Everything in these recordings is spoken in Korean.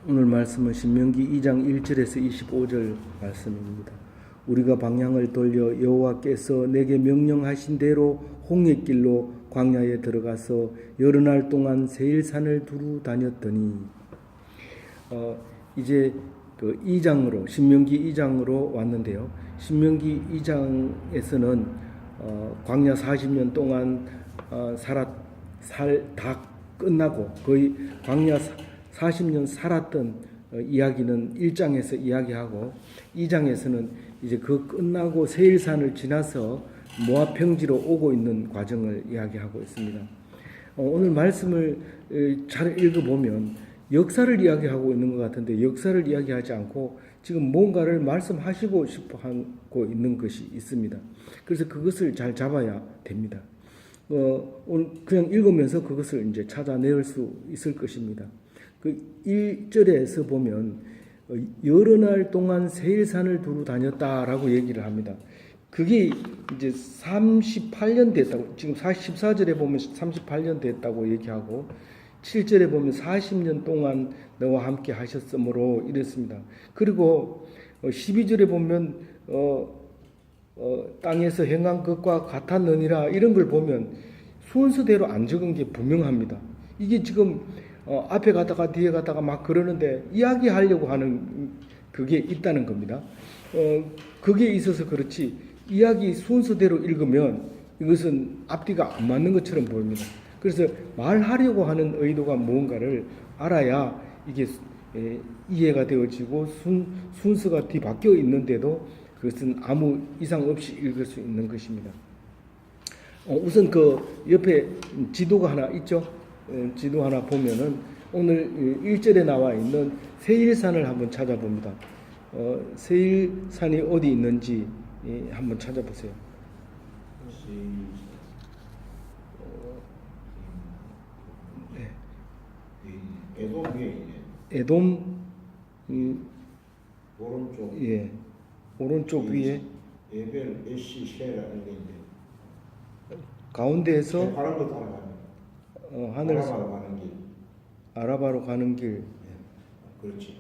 오늘 말씀은 신명기 2장 1절에서 25절 말씀입니다. 우리가 방향을 돌려 여호와께서 내게 명령하신 대로 홍해길로 광야에 들어가서 여러 날 동안 세일산을 두루 다녔더니 이제 그 2장으로 신명기 2장으로 왔는데요. 신명기 2장에서는 광야 40년 동안 다 끝나고 거의 광야 40년 살았던 이야기는 1장에서 이야기하고 2장에서는 이제 그 끝나고 세일산을 지나서 모압 평지로 오고 있는 과정을 이야기하고 있습니다. 오늘 말씀을 잘 읽어보면 역사를 이야기하고 있는 것 같은데 역사를 이야기하지 않고 지금 뭔가를 말씀하시고 싶어 하고 있는 것이 있습니다. 그래서 그것을 잘 잡아야 됩니다. 오늘 그냥 읽으면서 그것을 이제 찾아낼 수 있을 것입니다. 그 1절에서 보면 여러 날 동안 세일산을 두루 다녔다라고 얘기를 합니다. 그게 이제 38년 됐다고, 지금 14절에 보면 38년 됐다고 얘기하고 7절에 보면 40년 동안 너와 함께 하셨으므로 이랬습니다. 그리고 12절에 보면 땅에서 행한 것과 같았느니라 이런 걸 보면 순서대로 안 적은 게 분명합니다. 이게 지금 앞에 가다가 뒤에 가다가 막 그러는데 이야기하려고 하는 그게 있다는 겁니다. 그게 있어서 그렇지 이야기 순서대로 읽으면 이것은 앞뒤가 안 맞는 것처럼 보입니다. 그래서 말하려고 하는 의도가 무언가를 알아야 이게 이해가 되어지고 순서가 뒤바뀌어 있는데도 그것은 아무 이상 없이 읽을 수 있는 것입니다. 우선 그 옆에 지도가 하나 있죠. 지도 하나 보면은 오늘 1절에 나와 있는 세일산을 한번 찾아봅니다. 세일산이 어디 있는지 한번 찾아보세요. 에돔 위에 있네. 에돔 오른쪽. 예, 오른쪽 위에 에벨 에시 쉐라 이런 게 있는데 가운데에서 파란 거 따라가는 하늘 아라바로 가는 길. 아라바로 가는 길. 그렇지.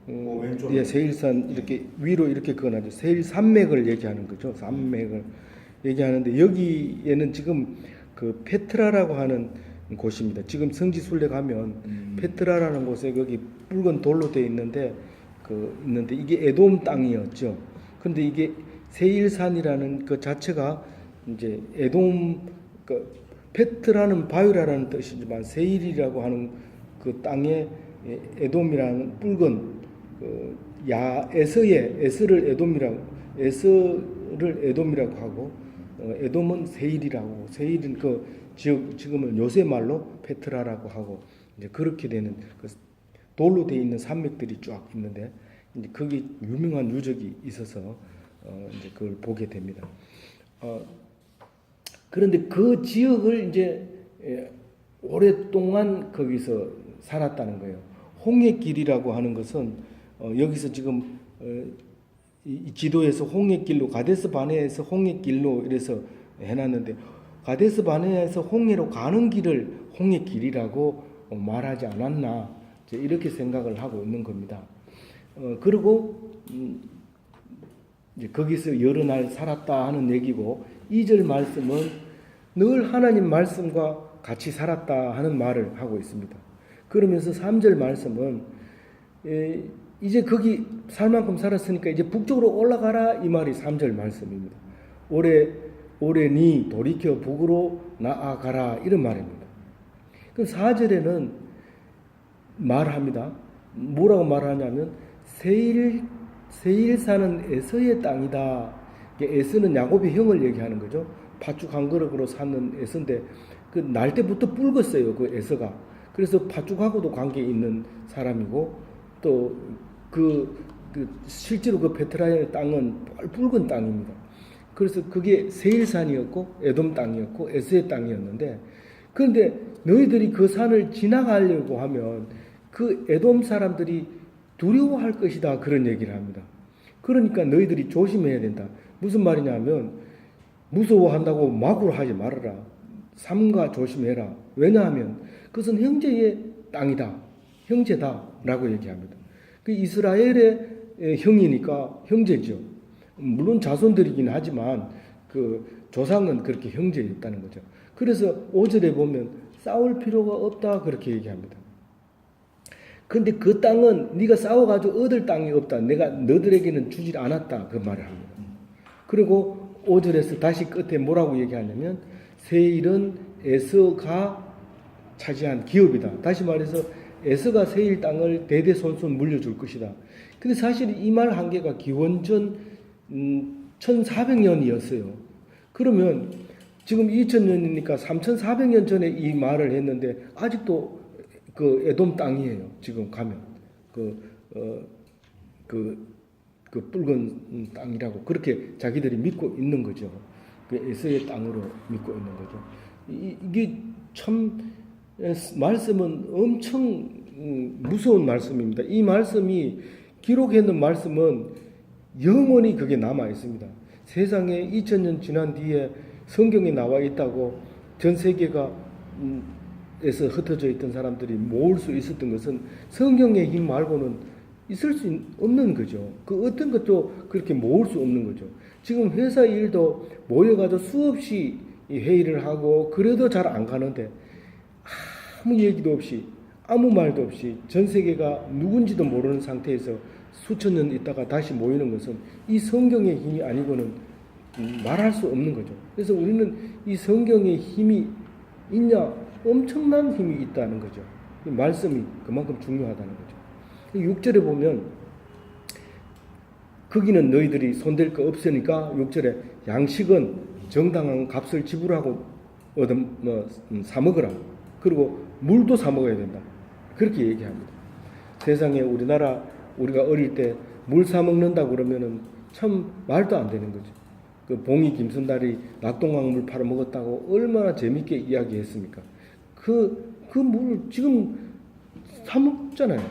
왼쪽. 예, 세일산 이렇게 위로 이렇게 그어놨죠. 세일 산맥을 얘기하는 거죠. 산맥을 얘기하는데 여기에는 지금 그 페트라라고 하는 곳입니다. 지금 성지순례 가면 페트라라는 곳에 거기 붉은 돌로 되어 있는데 있는데 이게 에돔 땅이었죠. 그런데 이게 세일산이라는 그 자체가 이제 에돔 페트라는 바위라는 뜻이지만 세일이라고 하는 그 땅에 에돔이라는 붉은 에스를 에돔이라고 하고 에돔은 세일이라고 세일은 그 지금은 요새 말로 페트라라고 하고 이제 그렇게 되는 그 돌로 되어 있는 산맥들이 쫙 있는데 이제 거기 유명한 유적이 있어서 이제 그걸 보게 됩니다. 그런데 그 지역을 이제 오랫동안 거기서 살았다는 거예요. 홍해길이라고 하는 것은 여기서 지금 이 지도에서 홍해길로 가데스 바네에서 홍해길로 이래서 해놨는데 가데스 바네에서 홍해로 가는 길을 홍해길이라고 말하지 않았나 이렇게 생각을 하고 있는 겁니다. 그리고 이제 거기서 여러 날 살았다 하는 얘기고 2절 말씀은 늘 하나님 말씀과 같이 살았다 하는 말을 하고 있습니다. 그러면서 3절 말씀은 이제 거기 살 만큼 살았으니까 이제 북쪽으로 올라가라 이 말이 3절 말씀입니다. 올해니 돌이켜 북으로 나아가라 이런 말입니다. 그럼 4절에는 말합니다. 뭐라고 말하냐면 세일산은 에서의 땅이다. 에서는 야곱의 형을 얘기하는 거죠. 팥죽 한 그릇으로 사는 에서인데 그 날 때부터 붉었어요. 그 에서가. 그래서 팥죽하고도 관계 있는 사람이고 또 실제로 그 베트라의 땅은 붉은 땅입니다. 그래서 그게 세일산이었고 에돔 땅이었고 에서의 땅이었는데 그런데 너희들이 그 산을 지나가려고 하면 그 에돔 사람들이 두려워할 것이다 그런 얘기를 합니다. 그러니까 너희들이 조심해야 된다. 무슨 말이냐면 무서워한다고 마구로 하지 말아라. 삼가 조심해라. 왜냐하면 그것은 형제의 땅이다. 형제다라고 얘기합니다. 그 이스라엘의 형이니까 형제죠. 물론 자손들이긴 하지만 그 조상은 그렇게 형제였다는 거죠. 그래서 5절에 보면 싸울 필요가 없다 그렇게 얘기합니다. 근데 그 땅은 네가 싸워가지고 얻을 땅이 없다. 내가 너들에게는 주질 않았다. 그 말을 합니다. 그리고 5절에서 다시 끝에 뭐라고 얘기하냐면 세일은 에서가 차지한 기업이다. 다시 말해서 에서가 세일 땅을 대대손손 물려줄 것이다. 근데 사실 이 말 한계가 기원전 1400년이었어요. 그러면 지금 2000년이니까 3400년 전에 이 말을 했는데 아직도 그 에돔 땅이에요. 지금 가면 그 붉은 땅이라고 그렇게 자기들이 믿고 있는 거죠. 그 에서의 땅으로 믿고 있는 거죠. 이게 참 말씀은 엄청 무서운 말씀입니다. 이 말씀이 기록해 놓은 말씀은 영원히 그게 남아 있습니다. 세상에 2000년 지난 뒤에 성경에 나와 있다고 전 세계가 에서 흩어져 있던 사람들이 모을 수 있었던 것은 성경의 힘 말고는 있을 수 없는 거죠. 그 어떤 것도 그렇게 모을 수 없는 거죠. 지금 회사 일도 모여가지고 수없이 회의를 하고 그래도 잘 안 가는데 아무 얘기도 없이 아무 말도 없이 전 세계가 누군지도 모르는 상태에서 수천 년 있다가 다시 모이는 것은 이 성경의 힘이 아니고는 말할 수 없는 거죠. 그래서 우리는 이 성경의 힘이 있냐? 엄청난 힘이 있다는 거죠. 이 말씀이 그만큼 중요하다는 거죠. 6절에 보면 거기는 너희들이 손댈 거 없으니까 6절에 양식은 정당한 값을 지불하고 사 먹으라. 그리고 물도 사 먹어야 된다. 그렇게 얘기합니다. 세상에 우리가 어릴 때 물 사 먹는다 그러면은 참 말도 안 되는 거죠. 그 봉이 김순달이 낙동강물 팔아 먹었다고 얼마나 재밌게 이야기했습니까? 그 물을 지금 사 먹잖아요.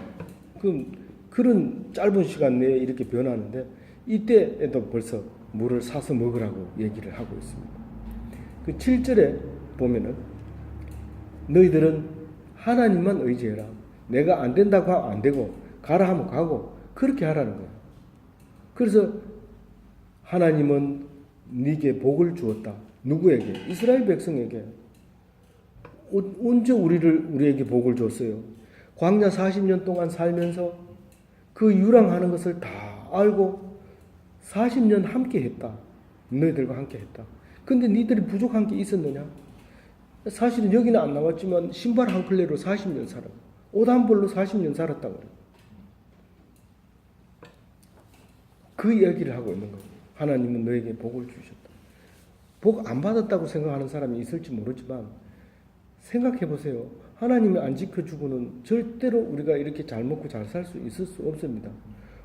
그런 짧은 시간 내에 이렇게 변하는데 이때에도 벌써 물을 사서 먹으라고 얘기를 하고 있습니다. 그 7절에 보면은 너희들은 하나님만 의지해라. 내가 안 된다고 하면 안 되고 가라 하면 가고 그렇게 하라는 거예요. 그래서 하나님은 네게 복을 주었다. 누구에게? 이스라엘 백성에게. 언제 우리에게 복을 줬어요? 광야 40년 동안 살면서 그 유랑하는 것을 다 알고 40년 함께 했다. 너희들과 함께 했다. 근데 니들이 부족한 게 있었느냐? 사실은 여기는 안 나왔지만 신발 한 켤레로 40년 살아. 옷 한 벌로 40년 살았다고 그래요. 그 이야기를 하고 있는 거예요. 하나님은 너에게 복을 주셨다. 복 안 받았다고 생각하는 사람이 있을지 모르지만 생각해 보세요. 하나님이 안 지켜주고는 절대로 우리가 이렇게 잘 먹고 잘 살 수 있을 수 없습니다.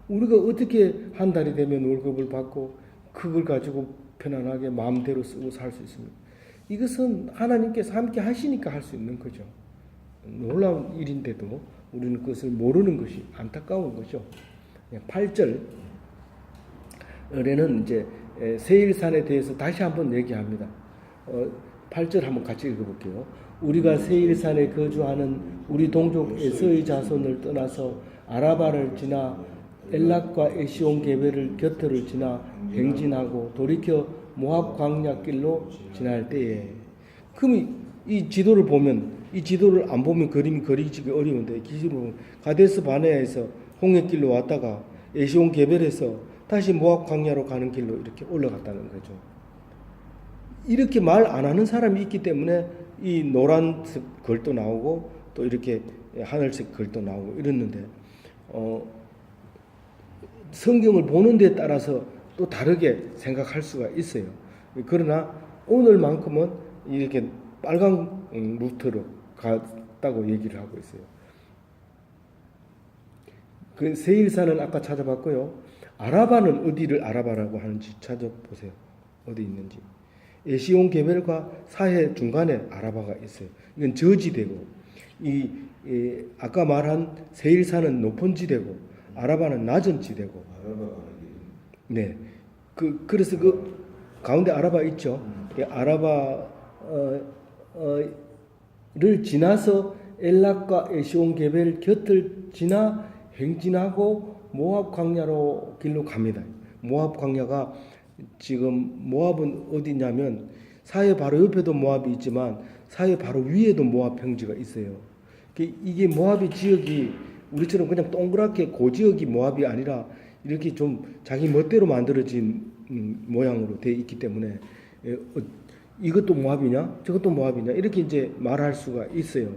우리가 어떻게 한 달이 되면 월급을 받고 그걸 가지고 편안하게 마음대로 쓰고 살 수 있습니까? 이것은 하나님께서 함께 하시니까 할 수 있는 거죠. 놀라운 일인데도 우리는 그것을 모르는 것이 안타까운 거죠. 8절에는 이제 세일산에 대해서 다시 한번 얘기합니다. 8절 한번 같이 읽어볼게요. 우리가 세일산에 거주하는 우리 동족 에서의 자손을 떠나서 아라바를 지나 엘락과 에시온 게베를 곁을 지나 행진하고 돌이켜 모압 광야 길로 지날 때에, 그럼 이 지도를 보면, 이 지도를 안 보면 그림이 그리기가 어려운데 기지로 가데스 바네아에서 홍해길로 왔다가 에시온 게벨에서 다시 모압 광야로 가는 길로 이렇게 올라갔다는 거죠. 이렇게 말 안 하는 사람이 있기 때문에 이 노란색 글도 나오고 또 이렇게 하늘색 글도 나오고 이랬는데 성경을 보는 데 따라서 또 다르게 생각할 수가 있어요. 그러나 오늘만큼은 이렇게 빨간 루트로 갔다고 얘기를 하고 있어요. 그 세일산은 아까 찾아봤고요. 아라바는 어디를 아라바라고 하는지 찾아보세요. 어디 있는지. 에시온 게벨과 사해 중간에 아라바가 있어요. 이건 저지대고, 아까 말한 세일산은 높은 지대고, 아라바는 낮은 지대고. 네. 그래서 그 가운데 아라바 있죠. 아라바를 지나서 엘락과 에시온게벨 곁을 지나 행진하고 모압 광야로 길로 갑니다. 모압 광야가 지금 모압은 어디냐면 사해 바로 옆에도 모압이 있지만 사해 바로 위에도 모압 평지가 있어요. 이게 모압의 지역이 우리처럼 그냥 동그랗게 고지역이 모압이 아니라 이렇게 좀 자기 멋대로 만들어진 모양으로 되어 있기 때문에 이것도 모압이냐 저것도 모압이냐 이렇게 이제 말할 수가 있어요.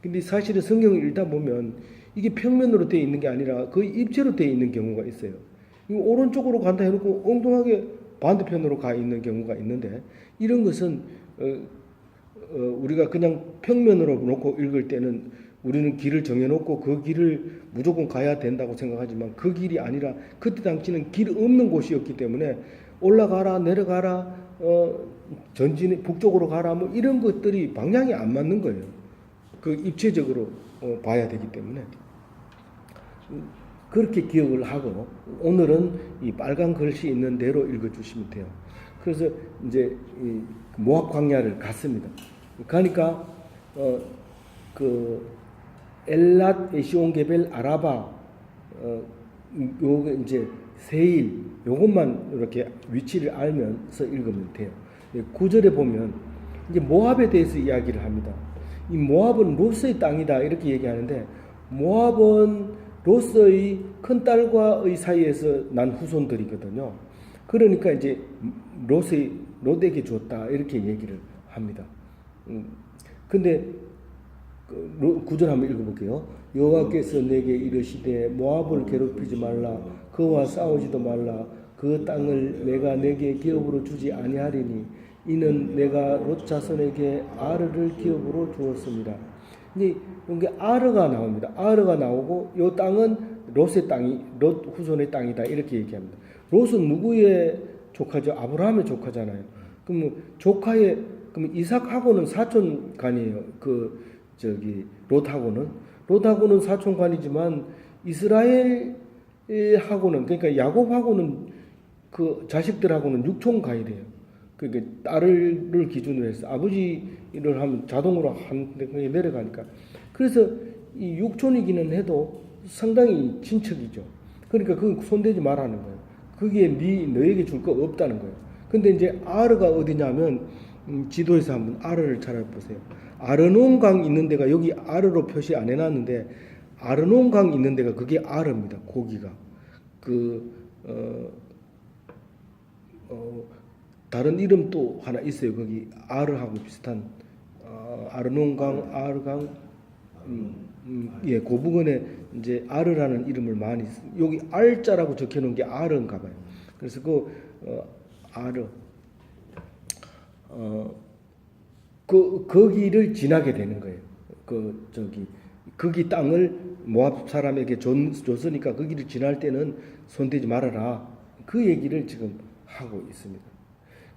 근데 사실은 성경을 읽다 보면 이게 평면으로 되어 있는 게 아니라 거의 입체로 되어 있는 경우가 있어요. 오른쪽으로 간다 해놓고 엉뚱하게 반대편으로 가 있는 경우가 있는데 이런 것은 우리가 그냥 평면으로 놓고 읽을 때는 우리는 길을 정해놓고 그 길을 무조건 가야 된다고 생각하지만 그 길이 아니라 그때 당시는 길 없는 곳이었기 때문에 올라가라 내려가라 전진 북쪽으로 가라 뭐 이런 것들이 방향이 안 맞는 거예요. 그 입체적으로 봐야 되기 때문에 그렇게 기억을 하고 오늘은 이 빨간 글씨 있는 대로 읽어주시면 돼요. 그래서 이제 이 모압 광야를 갔습니다. 가니까 그 엘랏, 에시온게벨, 아라바 요게 이제 세일 요것만 이렇게 위치를 알면서 읽으면 돼요. 9절에 보면 이제 모압에 대해서 이야기를 합니다. 이 모압은 롯의 땅이다 이렇게 얘기하는데 모압은 롯의 큰 딸과의 사이에서 난 후손들이거든요. 그러니까 이제 롯에게 줬다 이렇게 얘기를 합니다. 근데 9절 한번 읽어볼게요. 여호와께서 내게 이르시되 모압을 괴롭히지 말라 그와 싸우지도 말라 그 땅을 내가 내게 기업으로 주지 아니하리니 이는 내가 롯 자손에게 아르를 기업으로 주었습니다. 이제 여기 아르가 나옵니다. 아르가 나오고 이 땅은 롯의 땅이 롯 후손의 땅이다 이렇게 얘기합니다. 롯은 누구의 조카죠? 아브라함의 조카잖아요. 그럼 그럼 이삭하고는 사촌간이에요. 롯하고는 사촌간이지만 이스라엘하고는 그러니까 야곱하고는 그 자식들하고는 육촌간이래요. 그러니까 딸을 기준으로 해서 아버지를 하면 자동으로 한 대 내려가니까 그래서 이 육촌이기는 해도 상당히 친척이죠. 그러니까 그건 손대지 말라는 거예요. 그게 너에게 줄 거 없다는 거예요. 근데 이제 아르가 어디냐면 지도에서 한번 아르를 찾아보세요. 아르논강 있는 데가 여기 아르로 표시 안 해놨는데 아르논강 있는 데가 그게 아르입니다. 고기가 다른 이름 또 하나 있어요. 거기 아르하고 비슷한 아르논강 아르강 예, 그 부근에 이제 아르라는 이름을 많이 여기 알자라고 적혀놓은 게 아르인가 봐요. 그래서 아르 거기를 지나게 되는 거예요. 거기 땅을 모압 사람에게 줬으니까 거기를 지날 때는 손대지 말아라. 그 얘기를 지금 하고 있습니다.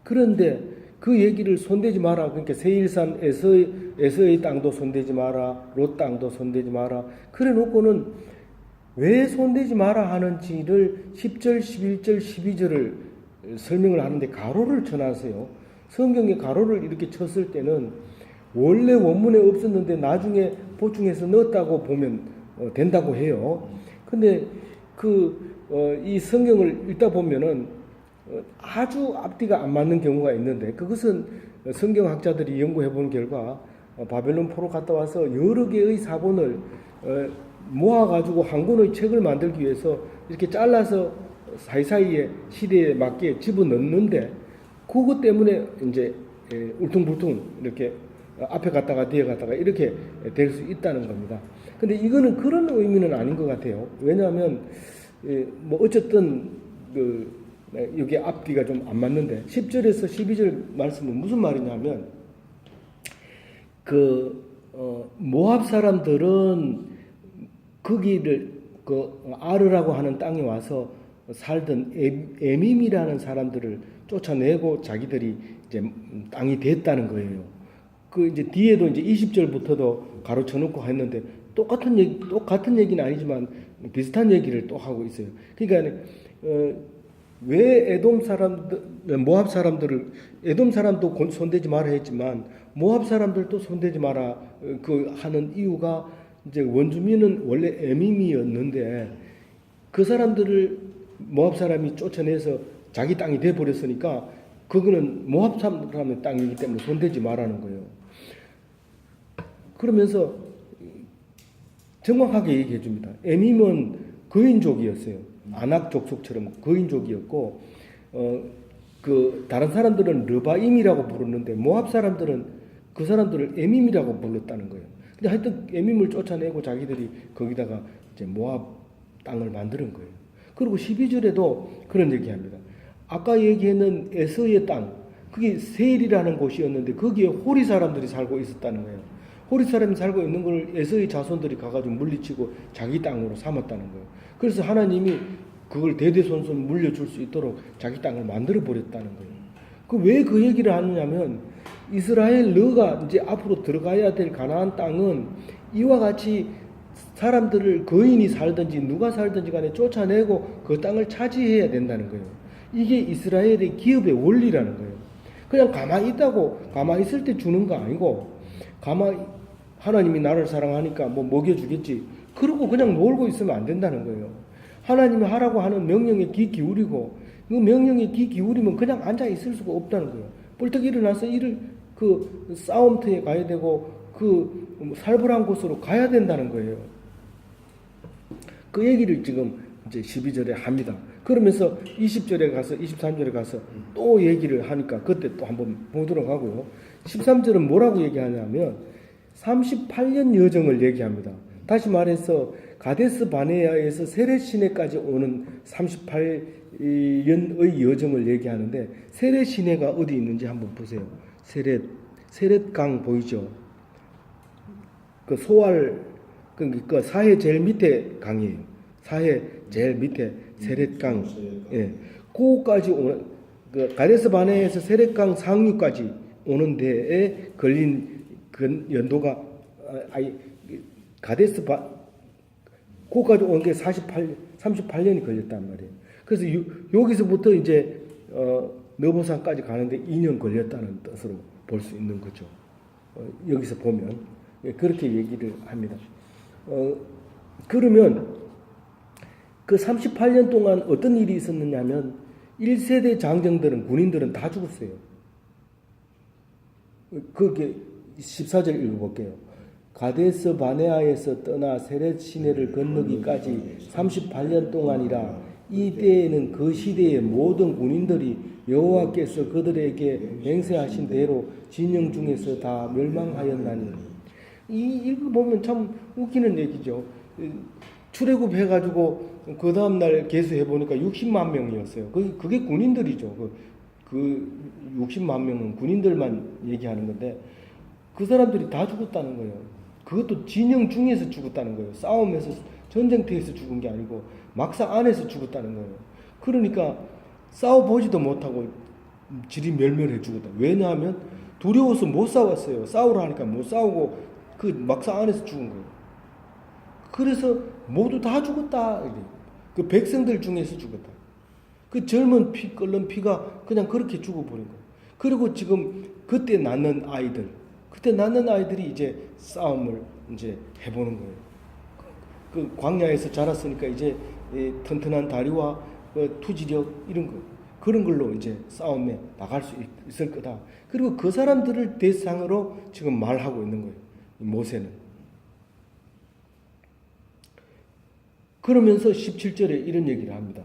그런데 그 얘기를 손대지 마라. 그러니까 세일산 에서의 땅도 손대지 마라. 롯 땅도 손대지 마라. 그래 놓고는 왜 손대지 마라 하는지를 10절, 11절, 12절을 설명을 하는데 가로를 쳐놨어요. 성경에 가로를 이렇게 쳤을 때는 원래 원문에 없었는데 나중에 보충해서 넣었다고 보면 된다고 해요. 근데 이 성경을 읽다 보면은 아주 앞뒤가 안 맞는 경우가 있는데 그것은 성경학자들이 연구해 본 결과 바벨론 포로 갔다 와서 여러 개의 사본을 모아가지고 한 권의 책을 만들기 위해서 이렇게 잘라서 사이사이에 시대에 맞게 집어넣는데 그것 때문에 이제 울퉁불퉁 이렇게 앞에 갔다가 뒤에 갔다가 이렇게 될 수 있다는 겁니다. 근데 이거는 그런 의미는 아닌 것 같아요. 왜냐하면 뭐 어쨌든 여기 앞뒤가 좀 안 맞는데 10절에서 12절 말씀은 무슨 말이냐면 모압 사람들은 거기를 아르라고 하는 땅에 와서 살던 에밈이라는 사람들을 쫓아내고 자기들이 이제 땅이 됐다는 거예요. 이제 뒤에도 이제 20절부터도 가로쳐놓고 했는데 똑같은 얘기는 아니지만 비슷한 얘기를 또 하고 있어요. 그러니까 왜 에돔 사람들, 모압 사람들을 에돔 사람도 손대지 마라 했지만 모압 사람들도 손대지 마라 그 하는 이유가 이제 원주민은 원래 에밈이었는데 그 사람들을 모압 사람이 쫓아내서 자기 땅이 돼 버렸으니까 그거는 모압 사람의 땅이기 때문에 손대지 말라는 거예요. 그러면서 정확하게 얘기해 줍니다. 에밈은 거인족이었어요. 아낙 족속처럼 거인족이었고 그 다른 사람들은 르바임이라고 부르는데 모압 사람들은 그 사람들을 에밈이라고 불렀다는 거예요. 근데 하여튼 에밈을 쫓아내고 자기들이 거기다가 이제 모압 땅을 만드는 거예요. 그리고 12절에도 그런 얘기합니다. 아까 얘기했는 에서의 땅, 그게 세일이라는 곳이었는데 거기에 호리 사람들이 살고 있었다는 거예요. 호리 사람이 살고 있는 걸 에서의 자손들이 가가지고 물리치고 자기 땅으로 삼았다는 거예요. 그래서 하나님이 그걸 대대손손 물려줄 수 있도록 자기 땅을 만들어 버렸다는 거예요. 왜 그 얘기를 하느냐면 이스라엘 너가 이제 앞으로 들어가야 될 가나안 땅은 이와 같이 사람들을 거인이 살든지 누가 살든지 간에 쫓아내고 그 땅을 차지해야 된다는 거예요. 이게 이스라엘의 기업의 원리라는 거예요. 그냥 가만히 있다고 가만히 있을 때 주는 거 아니고 가만히 하나님이 나를 사랑하니까 뭐 먹여주겠지 그러고 그냥 놀고 있으면 안 된다는 거예요. 하나님이 하라고 하는 명령에 귀 기울이고 그 명령에 귀 기울이면 그냥 앉아 있을 수가 없다는 거예요. 벌떡 일어나서 그 싸움터에 가야 되고 그 살벌한 곳으로 가야 된다는 거예요. 그 얘기를 지금 이제 12절에 합니다. 그러면서 20절에 가서 23절에 가서 또 얘기를 하니까 그때 또 한번 보도록 하고요. 13절은 뭐라고 얘기하냐면 38년 여정을 얘기합니다. 다시 말해서 가데스 바네아에서 세렛 시내까지 오는 38년의 여정을 얘기하는데 세렛 시내가 어디 있는지 한번 보세요. 세렛강 보이죠? 그 소알 그 사해 제일 밑에 강이에요. 사해 제일 밑에 세렛강. 예. 그까지 오는 그 가데스 바네아에서 세렛강 상류까지 오는 데에 걸린 그 연도가 가데스 거기까지 온 게 38년이 걸렸단 말이에요. 그래서 여기서부터 이제 너보산까지 가는데 2년 걸렸다는 뜻으로 볼 수 있는 거죠. 여기서 보면 그렇게 얘기를 합니다. 그러면 그 38년 동안 어떤 일이 있었느냐면 1세대 장정들은 군인들은 다 죽었어요. 그게 14절 읽어볼게요. 가데스 바네아에서 떠나 세렛 시내를 건너기까지 38년 동안이라 이 때에는 그 시대의 모든 군인들이 여호와께서 그들에게 맹세하신 대로 진영 중에서 다 멸망하였나니. 이거 보면 참 웃기는 얘기죠. 출애굽 해가지고 그 다음날 계수해 보니까 60만 명이었어요. 그게 군인들이죠. 그 60만 명은 군인들만 얘기하는 건데 그 사람들이 다 죽었다는 거예요. 그것도 진영 중에서 죽었다는 거예요. 싸움에서 전쟁터에서 죽은 게 아니고 막상 안에서 죽었다는 거예요. 그러니까 싸워보지도 못하고 질이 멸멸해 죽었다. 왜냐하면 두려워서 못 싸웠어요. 싸우라 하니까 못 싸우고 그 막상 안에서 죽은 거예요. 그래서 모두 다 죽었다. 그 백성들 중에서 죽었다. 그 젊은 끓는 피가 그냥 그렇게 죽어버린 거예요. 그리고 지금 그때 낳는 아이들이 이제 싸움을 이제 해보는 거예요. 그 광야에서 자랐으니까 이제 튼튼한 다리와 투지력 이런 거 그런 걸로 이제 싸움에 나갈 수 있을 거다. 그리고 그 사람들을 대상으로 지금 말하고 있는 거예요. 모세는. 그러면서 17절에 이런 얘기를 합니다.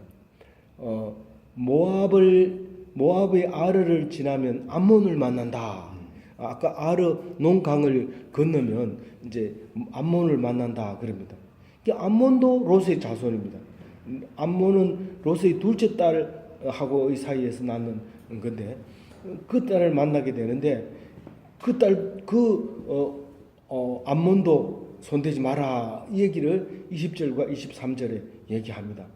모압의 아르를 지나면 암몬을 만난다. 아까 아르논강을 건너면 이제 암몬을 만난다 그럽니다. 암몬도 롯의 자손입니다. 암몬은 롯의 둘째 딸하고의 사이에서 낳는 건데 그 딸을 만나게 되는데 암몬도 손대지 마라 이 얘기를 20절과 23절에 얘기합니다.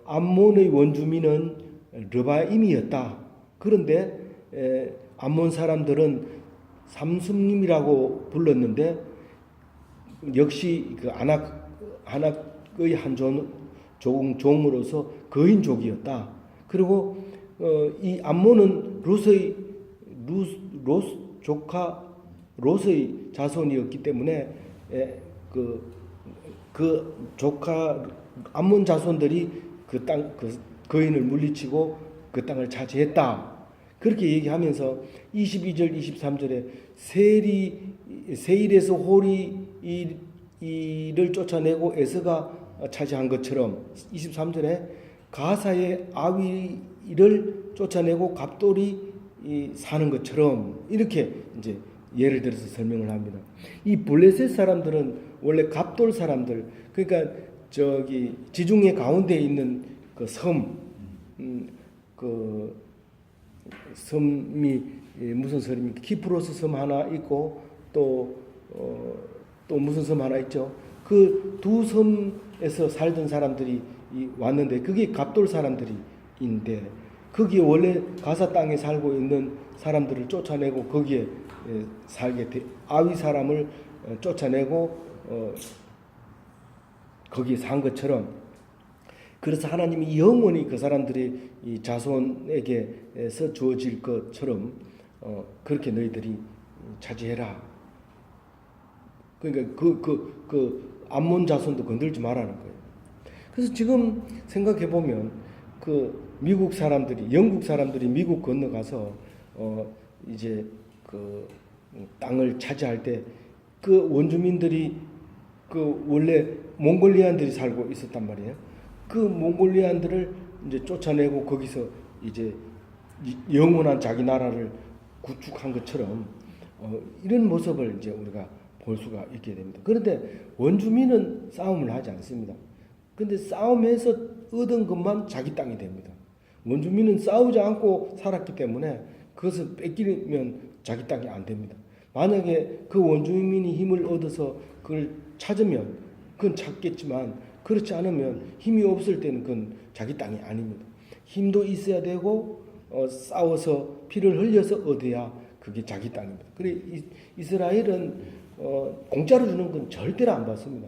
암몬의 원주민은 르바임이었다. 그런데 암몬 사람들은 삼순님이라고 불렀는데 역시 그 아낙의 한 종으로서 거인족이었다. 그리고 이 암몬은 조카 롯의 자손이었기 때문에 그 조카 암몬 자손들이 그 거인을 물리치고 그 땅을 차지했다. 그렇게 얘기하면서 22절 23절에 세일에서 호리를 쫓아내고 에서가 차지한 것처럼 23절에 가사의 아위를 쫓아내고 갑돌이 사는 것처럼 이렇게 이제 예를 들어서 설명을 합니다. 이 블레셋 사람들은 원래 갑돌 사람들, 그러니까 저기 지중해 가운데 있는 그 섬이 무슨 섬입니까? 키프로스 섬 하나 있고 또 무슨 섬 하나 있죠. 그 두 섬에서 살던 사람들이 왔는데 그게 갑돌 사람들인데 거기에 원래 가사 땅에 살고 있는 사람들을 쫓아내고 거기에 살게 돼 아위 사람을 쫓아내고 거기에 산 것처럼 그래서 하나님이 영원히 그 사람들이 이 자손에게서 주어질 것처럼 그렇게 너희들이 차지해라. 그러니까 그 암몬 자손도 건들지 말라는 거예요. 그래서 지금 생각해 보면 그 미국 사람들이 영국 사람들이 미국 건너가서 이제 그 땅을 차지할 때 그 원주민들이 그 원래 몽골리안들이 살고 있었단 말이에요. 그 몽골리안들을 이제 쫓아내고 거기서 이제 영원한 자기 나라를 구축한 것처럼 이런 모습을 이제 우리가 볼 수가 있게 됩니다. 그런데 원주민은 싸움을 하지 않습니다. 근데 싸움에서 얻은 것만 자기 땅이 됩니다. 원주민은 싸우지 않고 살았기 때문에 그것을 뺏기면 자기 땅이 안 됩니다. 만약에 그 원주민이 힘을 얻어서 그걸 찾으면 그건 찾겠지만 그렇지 않으면 힘이 없을 때는 그건 자기 땅이 아닙니다. 힘도 있어야 되고 싸워서 피를 흘려서 얻어야 그게 자기 땅입니다. 그래 이스라엘은 공짜로 주는 건 절대로 안 받습니다.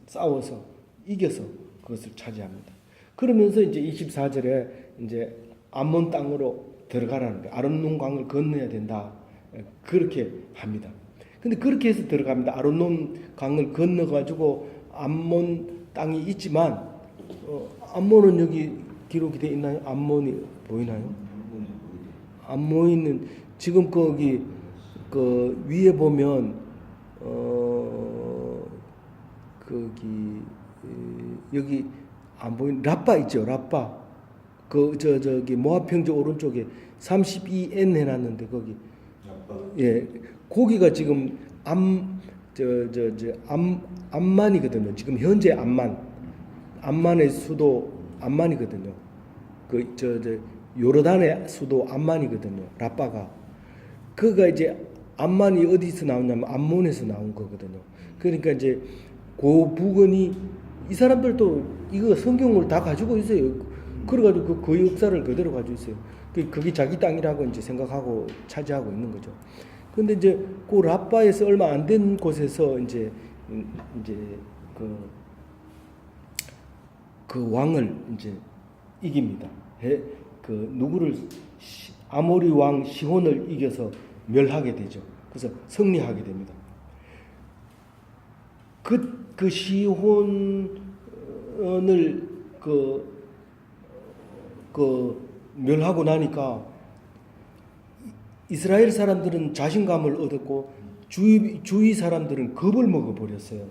싸워서 이겨서 그것을 차지합니다. 그러면서 이제 24절에 이제 암몬 땅으로 들어가라는 거예요. 아론논 강을 건너야 된다. 그렇게 합니다. 근데 그렇게 해서 들어갑니다. 아론논 강을 건너 가지고 암몬 땅이 있지만 암몬은 여기 기록이 되어 있나요? 암몬이 보이나요? 암몬은 지금 거기 그 위에 보면 거기 여기 안 보이는 라빠 있죠. 라빠 저기 모압 평지 오른쪽에 32N 해놨는데 거기 예 거기가 지금 암만이거든요. 지금 현재 암만의 수도 암만이거든요. 요르단의 수도 암만이거든요. 라빠가 그가 이제 암만이 어디서 나오냐면 암몬에서 나온 거거든요. 그러니까 이제 그 부근이 이 사람들도 이거 성경을 다 가지고 있어요. 그래가지고 그 역사를 그대로 가지고 있어요. 그게 자기 땅이라고 이제 생각하고 차지하고 있는 거죠. 근데 이제 그 라빠에서 얼마 안 된 곳에서 이제 그 왕을 이제 이깁니다. 그 누구를 아모리 왕 시혼을 이겨서 멸하게 되죠. 그래서 승리하게 됩니다. 그 시혼을 멸하고 나니까 이스라엘 사람들은 자신감을 얻었고 주위 사람들은 겁을 먹어버렸어요.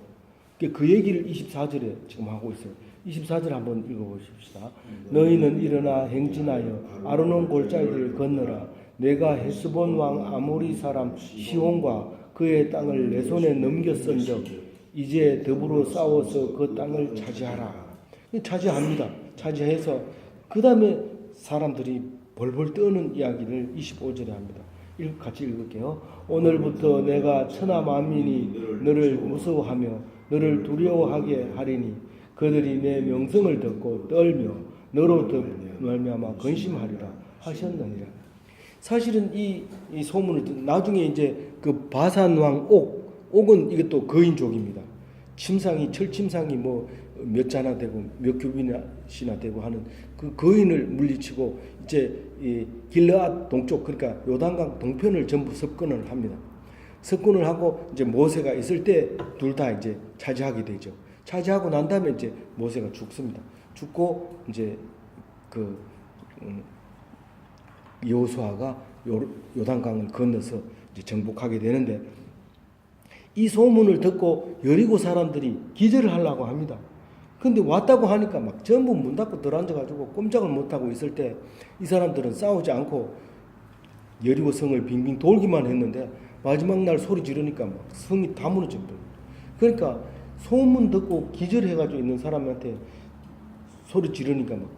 그 얘기를 24절에 지금 하고 있어요. 24절 한번 읽어보십시다. 너희는 일어나 행진하여 아르논 골짜기를 건너라. 내가 헤스본 왕 아모리 사람 시온과 그의 땅을 내 손에 넘겼은즉 이제 더불어 싸워서 그 땅을 차지하라. 차지합니다. 차지해서 그 다음에 사람들이 벌벌 떠는 이야기를 25절에 합니다. 같이 읽을게요. 오늘부터 내가 천하 만민이 너를 무서워하며 너를 두려워하게 하리니 그들이 내 명성을 듣고 떨며 너로 말미암아 근심하리라 하셨느니라. 사실은 이 소문을 나중에 이제 그 바산 왕 옥은 이것도 거인족입니다. 철침상이 뭐 몇 자나 되고 몇 규빗이나 되고 하는 그 거인을 물리치고 이제 이 길르앗 동쪽 그러니까 요단강 동편을 전부 석권을 합니다. 석권을 하고 이제 모세가 있을 때 둘 다 이제 차지하게 되죠. 차지하고 난 다음에 이제 모세가 죽습니다. 죽고 이제 그 여호수아가 요단강을 건너서 이제 정복하게 되는데 이 소문을 듣고 여리고 사람들이 기절을 하려고 합니다. 근데 왔다고 하니까 막 전부 문 닫고 들어앉아가지고 꼼짝을 못하고 있을 때 이 사람들은 싸우지 않고 여리고 성을 빙빙 돌기만 했는데 마지막 날 소리 지르니까 막 성이 다 무너져 버려요. 그러니까 소문 듣고 기절해가지고 있는 사람한테 소리 지르니까 막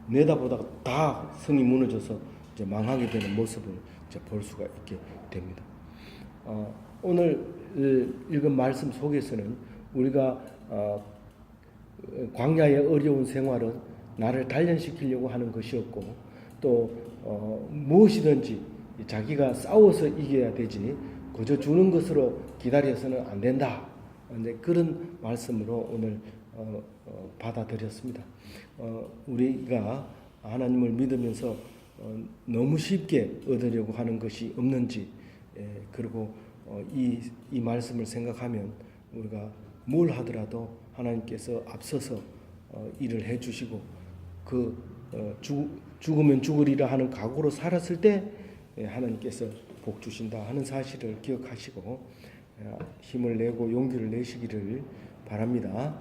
내다보다가 다 성이 무너져서 이제 망하게 되는 모습을 이제 볼 수가 있게 됩니다. 오늘 읽은 말씀 속에서는 우리가 광야의 어려운 생활은 나를 단련시키려고 하는 것이었고 또 무엇이든지 자기가 싸워서 이겨야 되지 그저 주는 것으로 기다려서는 안 된다. 이제 그런 말씀으로 오늘 받아들였습니다. 우리가 하나님을 믿으면서 너무 쉽게 얻으려고 하는 것이 없는지 그리고 이 말씀을 생각하면 우리가 뭘 하더라도 하나님께서 앞서서 일을 해주시고 죽으면 죽으리라 하는 각오로 살았을 때 하나님께서 복 주신다 하는 사실을 기억하시고 힘을 내고 용기를 내시기를 바랍니다.